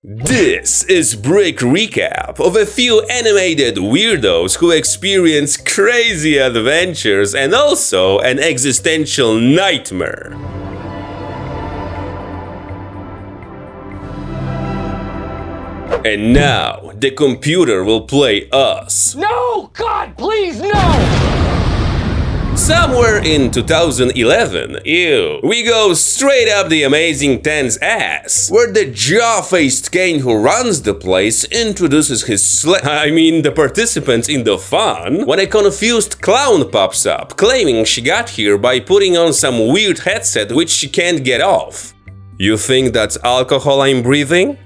This is Brick Recap of a few animated weirdos who experience crazy adventures and also an existential nightmare. And now, the computer will play us. No! God, please, no! Somewhere in 2011, we go straight up the Amazing 10's ass, where the jaw-faced Kane who runs the place introduces the participants in the fun, when a confused clown pops up, claiming she got here by putting on some weird headset which she can't get off. You think that's alcohol I'm breathing?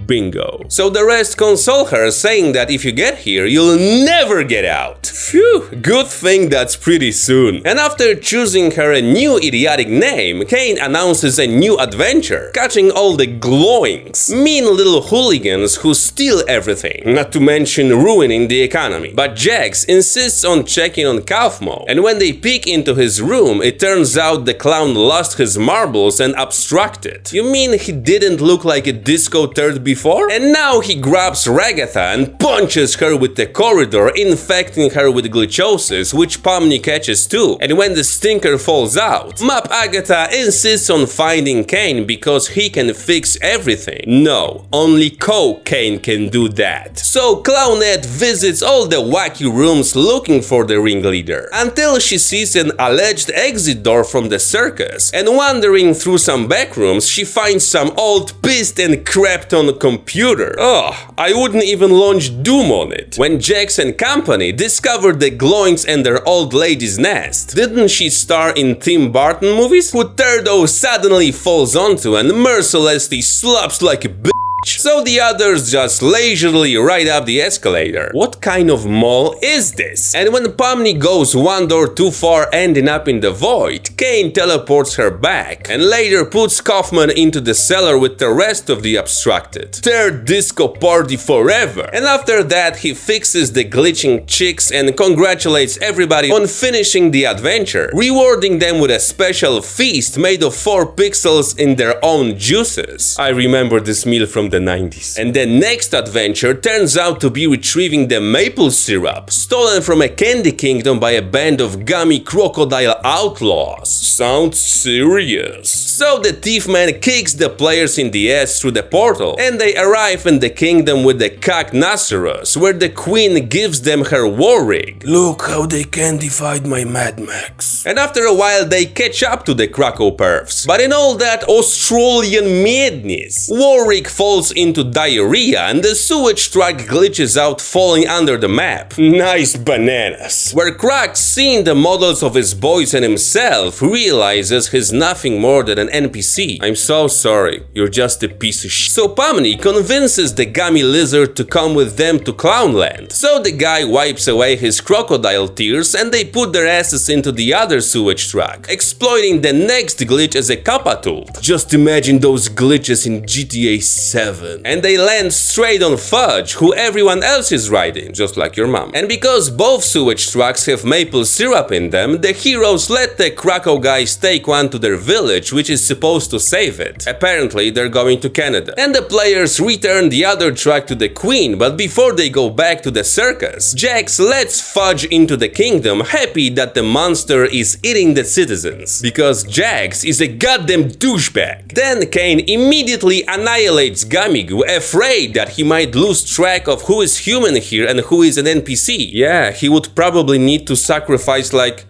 Bingo. So the rest console her, saying that if you get here, you'll never get out. Phew, good thing that's pretty soon. And after choosing her a new idiotic name, Kane announces a new adventure, catching all the glowings, mean little hooligans who steal everything, not to mention ruining the economy. But Jax insists on checking on Kaufmo, and when they peek into his room, it turns out the clown lost his marbles and abstracted. You mean he didn't look like a disco turd before? And now he grabs Ragatha and punches her with the corridor, infecting her with glitchosis, which Pomni catches too. And when the stinker falls out, Map Agatha insists on finding Kane because he can fix everything. No, only Kane can do that. So Clownette visits all the wacky rooms looking for the ringleader, until she sees an alleged exit door from the circus, and wandering through some back rooms, she finds some old pissed and crapped on computer. Oh, I wouldn't even launch Doom on it. When Jax and company discovered the glowings and their old lady's nest, didn't she star in Tim Burton movies? Who Turdo suddenly falls onto and mercilessly slaps like a bitch. So the others just leisurely ride up the escalator. What kind of mall is this? And when Pomni goes one door too far, ending up in the void, Kane teleports her back and later puts Kaufman into the cellar with the rest of the abstracted. Third disco party forever. And after that he fixes the glitching chicks and congratulates everybody on finishing the adventure, rewarding them with a special feast made of 4 pixels in their own juices. I remember this meal from the 90s. And the next adventure turns out to be retrieving the maple syrup, stolen from a candy kingdom by a band of gummy crocodile outlaws. Sounds serious. So the thief man kicks the players in the ass through the portal, and they arrive in the kingdom with the Cagnoceros, where the queen gives them her war rig. Look how they candified my Mad Max. And after a while they catch up to the Krakow perfs. But in all that Australian madness, Warwick falls into diarrhea and the sewage truck glitches out, falling under the map. Nice bananas. Where Crack, seeing the models of his boys and himself, realizes he's nothing more than an NPC. I'm so sorry, you're just a piece of shit. So Pomni convinces the gummy lizard to come with them to Clownland. So the guy wipes away his crocodile tears and they put their asses into the other sewage truck, exploiting the next glitch as a catapult. Just imagine those glitches in GTA 7. And they land straight on Fudge, who everyone else is riding, just like your mom. And because both sewage trucks have maple syrup in them, the heroes let the Krakow guys take one to their village, which is supposed to save it. Apparently they're going to Canada. And the players return the other truck to the queen, but before they go back to the circus, Jax lets Fudge into the kingdom, happy that the monster is eating the citizens, because Jax is a goddamn douchebag. Then Kane immediately annihilates Gamigu, afraid that he might lose track of who is human here and who is an NPC. Yeah, he would probably need to sacrifice like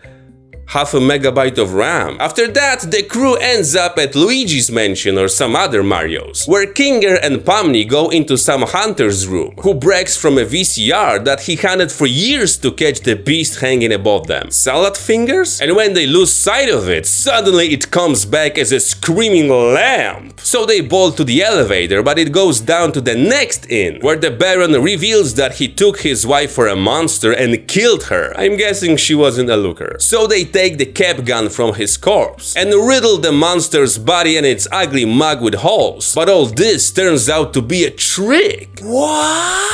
half a megabyte of RAM. After that, the crew ends up at Luigi's mansion or some other Mario's, where Kinger and Pomni go into some hunter's room, who brags from a VCR that he hunted for years to catch the beast hanging above them. Salad fingers? And when they lose sight of it, suddenly it comes back as a screaming lamp. So they bolt to the elevator, but it goes down to the next inn, where the Baron reveals that he took his wife for a monster and killed her. I'm guessing she wasn't a looker. So they take the cap gun from his corpse and riddle the monster's body and its ugly mug with holes. But all this turns out to be a trick. What?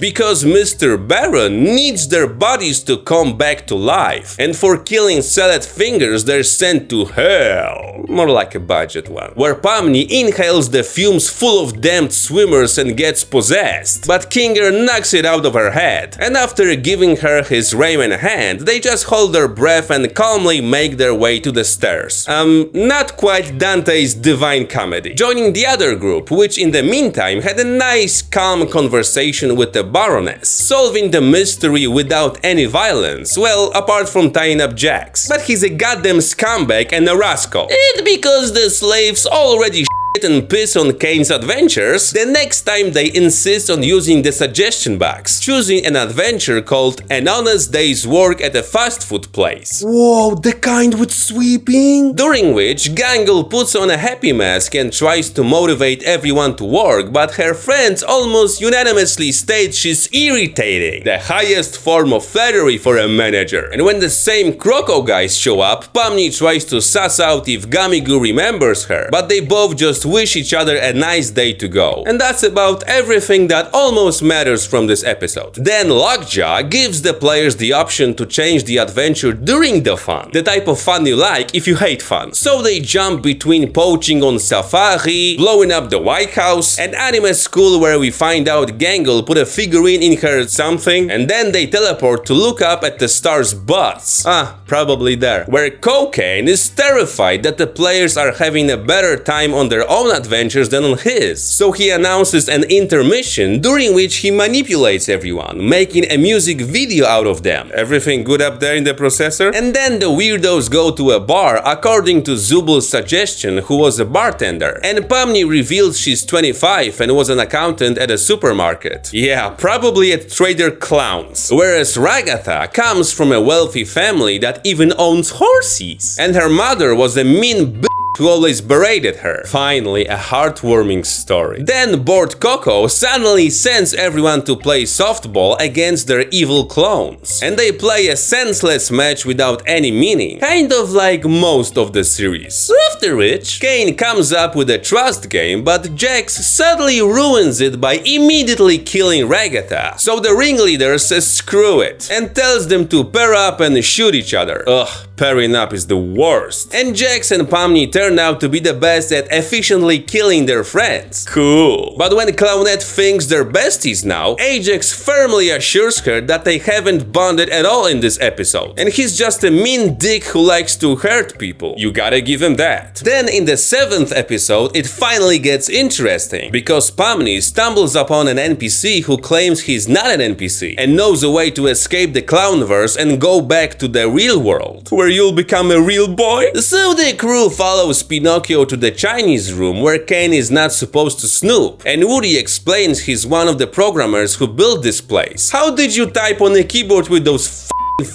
Because Mr. Baron needs their bodies to come back to life, and for killing salad fingers they're sent to hell, more like a budget one, where Pomni inhales the fumes full of damned swimmers and gets possessed, but Kinger knocks it out of her head, and after giving her his ramen hand, they just hold their breath and calmly make their way to the stairs. Not quite Dante's Divine Comedy. Joining the other group, which in the meantime had a nice calm conversation with the Baroness, solving the mystery without any violence, well, apart from tying up Jax. But he's a goddamn scumbag and a rascal. And because the slaves already shit and piss on Kane's adventures, the next time they insist on using the suggestion box, choosing an adventure called An Honest Day's Work at a fast food place. Whoa, the kind with sweeping? During which Gangle puts on a happy mask and tries to motivate everyone to work, but her friends almost unanimously state she's irritating, the highest form of flattery for a manager. And when the same Croco guys show up, Pomni tries to suss out if Gamigu remembers her, but they both just wish each other a nice day to go. And that's about everything that almost matters from this episode. Then Lockjaw gives the players the option to change the adventure during the fun, the type of fun you like if you hate fun. So they jump between poaching on safari, blowing up the White House, and anime school where we find out Gangle put a figurine in her something, and then they teleport to look up at the star's butts. Probably there. Where Cocaine is terrified that the players are having a better time on their own adventures than on his. So he announces an intermission during which he manipulates everyone, making a music video out of them. Everything good up there in the processor? And then the weirdos go to a bar according to Zubul's suggestion, who was a bartender. And Pomni reveals she's 25 and was an accountant at a supermarket. Yeah, probably at Trader Clown's. Whereas Ragatha comes from a wealthy family that even owns horses. And her mother was a mean bitch who always berated her. Finally, a heartwarming story. Then bored Coco suddenly sends everyone to play softball against their evil clones. And they play a senseless match without any meaning, kind of like most of the series. After which, Kane comes up with a trust game, but Jax suddenly ruins it by immediately killing Ragatha. So the ringleader says screw it, and tells them to pair up and shoot each other. Ugh, pairing up is the worst. And Jax and Pomni turn out to be the best at efficiently killing their friends. Cool. But when Clownette thinks they're besties now, Ajax firmly assures her that they haven't bonded at all in this episode, and he's just a mean dick who likes to hurt people. You gotta give him that. Then in the 7th episode, it finally gets interesting, because Pomni stumbles upon an NPC who claims he's not an NPC and knows a way to escape the Clownverse and go back to the real world, where you'll become a real boy. So the crew follows Pinocchio to the Chinese room where Kane is not supposed to snoop, and Woody explains he's one of the programmers who built this place. How did you type on a keyboard with those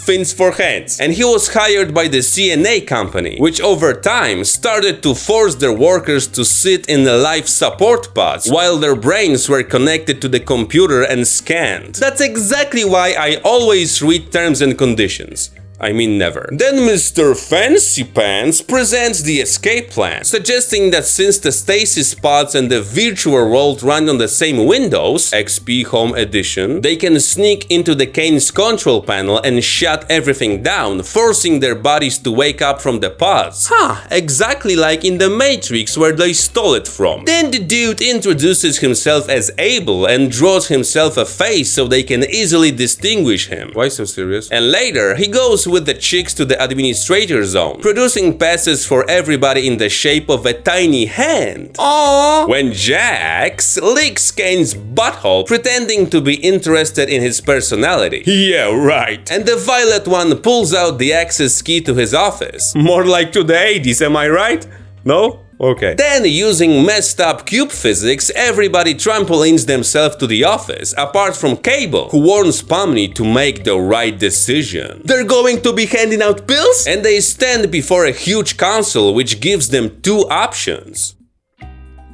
fins for hands? And he was hired by the CNA company, which over time started to force their workers to sit in the life support pods while their brains were connected to the computer and scanned. That's exactly why I always read terms and conditions. I mean never. Then Mr. Fancy Pants presents the escape plan, suggesting that since the stasis pods and the virtual world run on the same Windows, XP Home Edition, they can sneak into the Kane's control panel and shut everything down, forcing their bodies to wake up from the pods. Exactly like in the Matrix where they stole it from. Then the dude introduces himself as Abel and draws himself a face so they can easily distinguish him. Why so serious? And later, he goes with the chicks to the administrator zone, producing passes for everybody in the shape of a tiny hand. Aww. When Jax licks Kane's butthole, pretending to be interested in his personality. Yeah, right. And the violet one pulls out the access key to his office. More like to the 80s, am I right? No? Okay. Then, using messed up cube physics, everybody trampolines themselves to the office, apart from Cable, who warns Pomni to make the right decision. They're going to be handing out pills? And they stand before a huge console which gives them two options.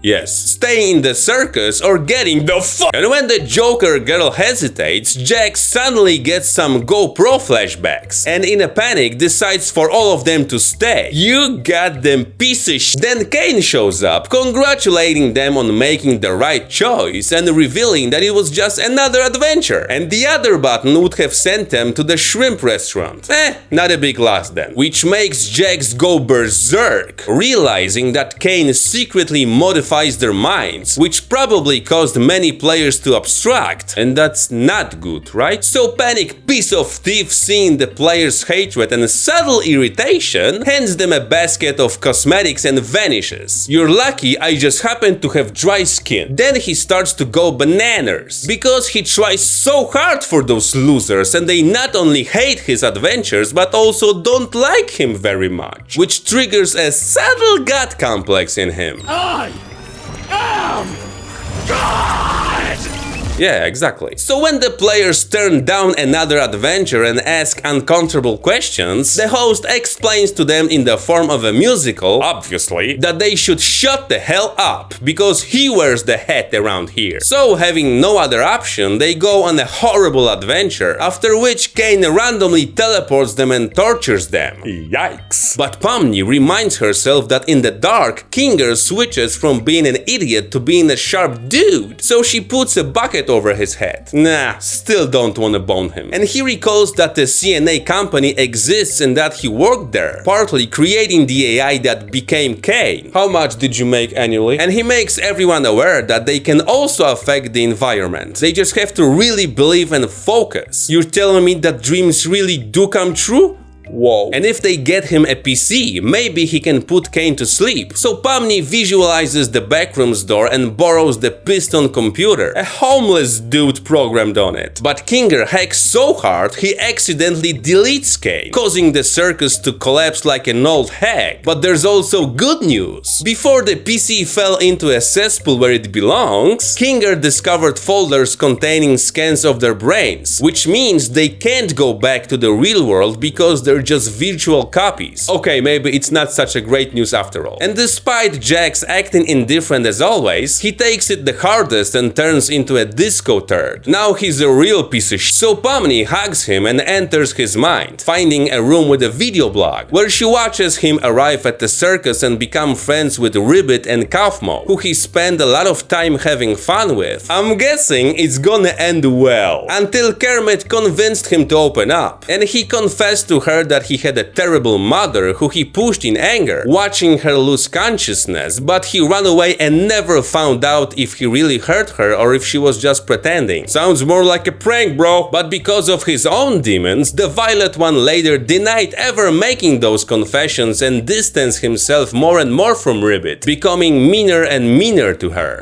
Yes, staying in the circus or getting the fuck. And when the Joker girl hesitates, Jax suddenly gets some GoPro flashbacks and in a panic decides for all of them to stay. You goddamn piece of shit. Then Kane shows up, congratulating them on making the right choice and revealing that it was just another adventure. And the other button would have sent them to the shrimp restaurant. Not a big loss then. Which makes Jax go berserk, realizing that Kane secretly modifies their minds, which probably caused many players to abstract. And that's not good, right? So Panic, piece of thief, seeing the players' hatred and subtle irritation, hands them a basket of cosmetics and vanishes. You're lucky I just happen to have dry skin. Then he starts to go bananas, because he tries so hard for those losers and they not only hate his adventures but also don't like him very much, which triggers a subtle god complex in him. I am God! Yeah, exactly. So when the players turn down another adventure and ask uncomfortable questions, the host explains to them in the form of a musical, obviously, that they should shut the hell up, because he wears the hat around here. So having no other option, they go on a horrible adventure, after which Kane randomly teleports them and tortures them. Yikes. But Pomni reminds herself that in the dark, Kinger switches from being an idiot to being a sharp dude, so she puts a bucket over his head. Nah, still don't wanna bone him. And he recalls that the CNA company exists and that he worked there, partly creating the AI that became Kane. How much did you make annually? And he makes everyone aware that they can also affect the environment. They just have to really believe and focus. You're telling me that dreams really do come true? Whoa. And if they get him a PC, maybe he can put Kane to sleep. So Pomni visualizes the backrooms door and borrows the piston computer, a homeless dude programmed on it. But Kinger hacks so hard he accidentally deletes Kane, causing the circus to collapse like an old hag. But there's also good news. Before the PC fell into a cesspool where it belongs, Kinger discovered folders containing scans of their brains, which means they can't go back to the real world because they're just virtual copies. Okay, maybe it's not such a great news after all. And despite Jax acting indifferent as always, he takes it the hardest and turns into a disco turd. Now he's a real piece of shit. So Pomni hugs him and enters his mind, finding a room with a video blog, where she watches him arrive at the circus and become friends with Ribbit and Kaufmo, who he spent a lot of time having fun with. I'm guessing it's gonna end well, until Kermit convinced him to open up, and he confessed to her that he had a terrible mother who he pushed in anger, watching her lose consciousness, but he ran away and never found out if he really hurt her or if she was just pretending. Sounds more like a prank, bro. But because of his own demons, the Violet One later denied ever making those confessions and distanced himself more and more from Ribbit, becoming meaner and meaner to her.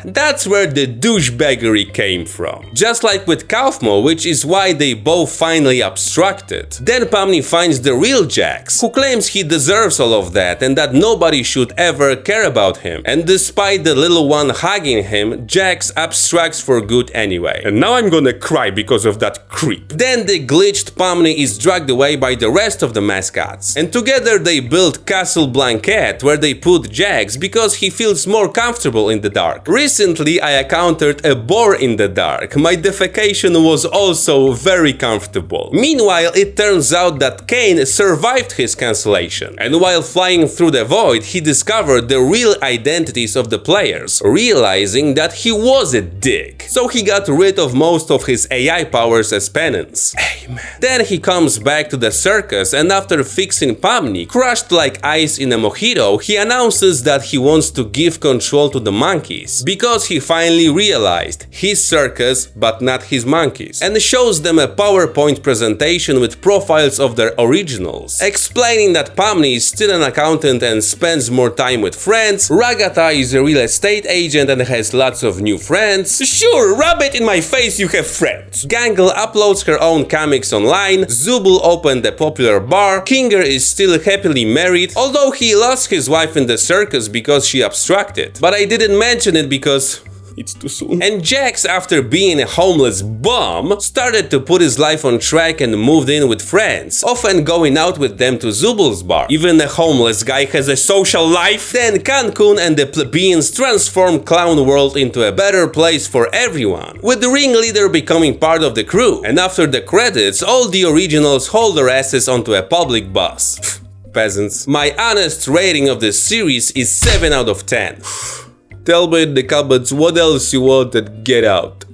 That's where the douchebaggery came from. Just like with Kaufmo, which is why they both finally abstracted. Then Pomni finds the real Jax, who claims he deserves all of that and that nobody should ever care about him. And despite the little one hugging him, Jax abstracts for good anyway. And now I'm gonna cry because of that creep. Then the glitched Pomni is dragged away by the rest of the mascots. And together they build Castle Blanket, where they put Jax because he feels more comfortable in the dark. Recently I encountered a boar in the dark. My defecation was also very comfortable. Meanwhile, it turns out that Kane survived his cancellation, and while flying through the void, he discovered the real identities of the players, realizing that he was a dick. So he got rid of most of his AI powers as penance. Amen. Then he comes back to the circus, and after fixing Pomni, crushed like ice in a mojito, he announces that he wants to give control to the monkeys, because he finally realized his circus but not his monkeys, and shows them a PowerPoint presentation with profiles of their originals, explaining that Pomni is still an accountant and spends more time with friends, Ragata is a real estate agent and has lots of new friends. Sure, rub it in my face, you have friends. Gangle uploads her own comics online, Zubul opened a popular bar, Kinger is still happily married, although he lost his wife in the circus because she abstracted. But I didn't mention it because It's too soon. And Jax, after being a homeless bum, started to put his life on track and moved in with friends, often going out with them to Zubul's bar. Even a homeless guy has a social life. Then Cancun and the plebeians transformed Clown World into a better place for everyone, with the ringleader becoming part of the crew. And after the credits, all the originals haul their asses onto a public bus. Peasants. My honest rating of this series is 7 out of 10. Tell me in the comments what else you want and get out.